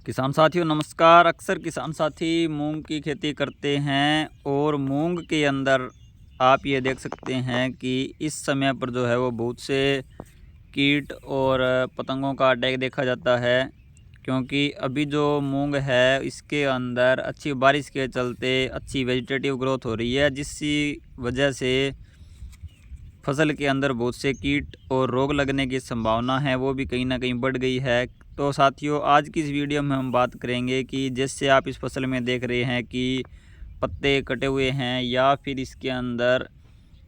किसान साथियों नमस्कार। अक्सर किसान साथी मूंग की खेती करते हैं और मूंग के अंदर आप ये देख सकते हैं कि इस समय पर जो है वो बहुत से कीट और पतंगों का अटैक देखा जाता है, क्योंकि अभी जो मूंग है इसके अंदर अच्छी बारिश के चलते अच्छी वेजिटेटिव ग्रोथ हो रही है, जिसकी वजह से फसल के अंदर बहुत से कीट और रोग लगने की संभावना है वो भी कहीं ना कहीं बढ़ गई है। तो साथियों आज की इस वीडियो में हम बात करेंगे कि जैसे आप इस फसल में देख रहे हैं कि पत्ते कटे हुए हैं या फिर इसके अंदर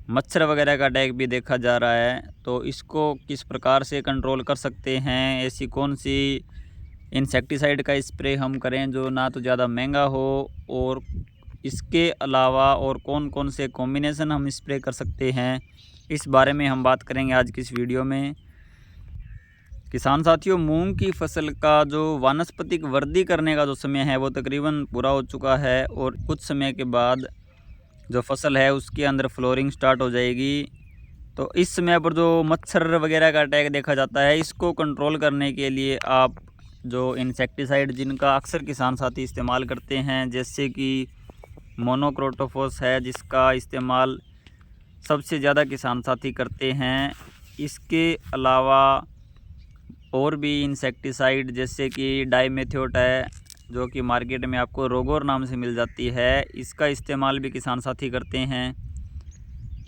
मच्छर वगैरह का अटैक भी देखा जा रहा है, तो इसको किस प्रकार से कंट्रोल कर सकते हैं, ऐसी कौन सी इंसेक्टिसाइड का स्प्रे हम करें जो ना तो ज़्यादा महंगा हो, और इसके अलावा और कौन कौन से कॉम्बिनेशन हम स्प्रे कर सकते हैं, इस बारे में हम बात करेंगे आज की इस वीडियो में। किसान साथियों मूंग की फसल का जो वानस्पतिक वृद्धि करने का जो समय है वो तकरीबन पूरा हो चुका है और कुछ समय के बाद जो फसल है उसके अंदर फ्लोरिंग स्टार्ट हो जाएगी। तो इस समय पर जो मच्छर वगैरह का अटैक देखा जाता है, इसको कंट्रोल करने के लिए आप जो इंसेक्टिसाइड जिनका अक्सर किसान साथी इस्तेमाल करते हैं, जैसे कि मोनोक्रोटोफॉस है जिसका इस्तेमाल सबसे ज़्यादा किसान साथी करते हैं। इसके अलावा और भी इंसेक्टिसाइड जैसे कि डाइमेथ्योट है जो कि मार्केट में आपको रोगोर नाम से मिल जाती है, इसका इस्तेमाल भी किसान साथी करते हैं।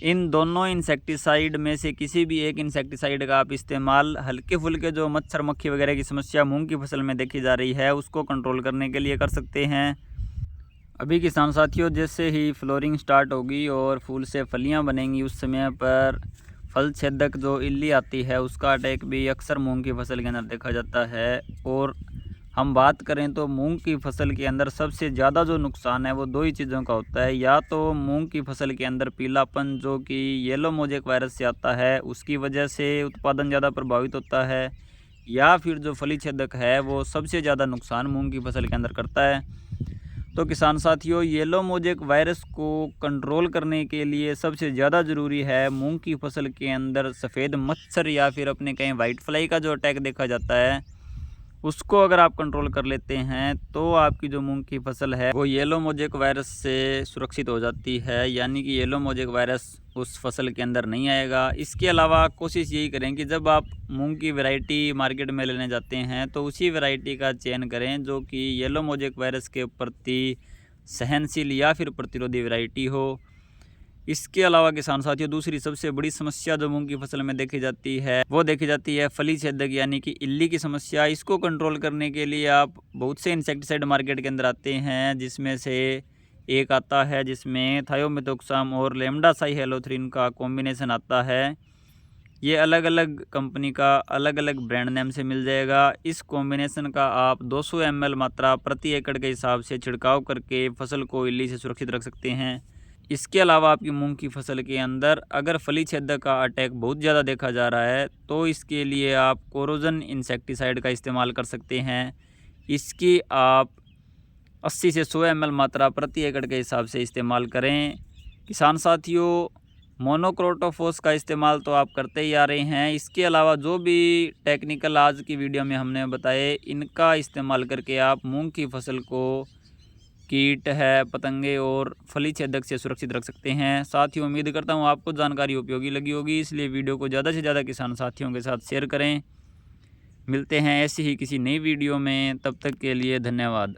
इन दोनों इंसेक्टिसाइड में से किसी भी एक इंसेक्टिसाइड का आप इस्तेमाल हल्के फुल्के जो मच्छर मक्खी वगैरह की समस्या मूंग की फसल में देखी जा रही है उसको कंट्रोल करने के लिए कर सकते हैं। अभी किसान साथियों जैसे ही फ्लोरिंग स्टार्ट होगी और फूल से फलियां बनेंगी उस समय पर फल छेदक जो इल्ली आती है उसका अटैक भी अक्सर मूंग की फसल के अंदर देखा जाता है। और हम बात करें तो मूंग की फसल के अंदर सबसे ज़्यादा जो नुकसान है वो दो ही चीज़ों का होता है, या तो मूंग की फसल के अंदर पीलापन जो कि येलो मोजेक वायरस से आता है उसकी वजह से उत्पादन ज़्यादा प्रभावित होता है, या फिर जो फली छेदक है वो सबसे ज़्यादा नुकसान मूंग की फसल के अंदर करता है। तो किसान साथियों येलो मोजेक वायरस को कंट्रोल करने के लिए सबसे ज़्यादा ज़रूरी है मूंग की फसल के अंदर सफ़ेद मच्छर या फिर अपने कहीं वाइट फ्लाई का जो अटैक देखा जाता है उसको अगर आप कंट्रोल कर लेते हैं तो आपकी जो मूंग की फसल है वो येलो मोजेक वायरस से सुरक्षित हो जाती है, यानी कि येलो मोजेक वायरस उस फसल के अंदर नहीं आएगा। इसके अलावा कोशिश यही करें कि जब आप मूंग की वैरायटी मार्केट में लेने जाते हैं तो उसी वैरायटी का चयन करें जो कि येलो मोजेक वायरस के प्रति सहनशील या फिर प्रतिरोधी वैरायटी हो। इसके अलावा किसान साथियों दूसरी सबसे बड़ी समस्या जो मूंग की फसल में देखी जाती है वो देखी जाती है फली छेदक यानी कि इल्ली की समस्या। इसको कंट्रोल करने के लिए आप बहुत से इंसेक्टिसाइड मार्केट के अंदर आते हैं, जिसमें से एक आता है जिसमें थायोमेथोक्साम और लेमडासाइहेलोथ्रिन का कॉम्बिनेशन आता है। ये अलग अलग कंपनी का अलग अलग ब्रांड नेम से मिल जाएगा। इस कॉम्बिनेशन का आप 200 ml मात्रा प्रति एकड़ के हिसाब से छिड़काव करके फसल को इल्ली से सुरक्षित रख सकते हैं। इसके अलावा आपकी मूंग की फसल के अंदर अगर फली छेदक का अटैक बहुत ज़्यादा देखा जा रहा है तो इसके लिए आप कोरोजन इंसेक्टिसाइड का इस्तेमाल कर सकते हैं। इसकी आप 80 से 100 ml मात्रा प्रति एकड़ के हिसाब से इस्तेमाल करें। किसान साथियों मोनोक्रोटोफॉस का इस्तेमाल तो आप करते ही आ रहे हैं, इसके अलावा जो भी टेक्निकल आज की वीडियो में हमने बताए इनका इस्तेमाल करके आप मूंग की फसल को कीट है पतंगे और फली छेदक से सुरक्षित रख सकते हैं। साथियों उम्मीद करता हूँ आपको जानकारी उपयोगी लगी होगी, इसलिए वीडियो को ज़्यादा से ज़्यादा किसान साथियों के साथ शेयर करें। मिलते हैं ऐसी ही किसी नई वीडियो में, तब तक के लिए धन्यवाद।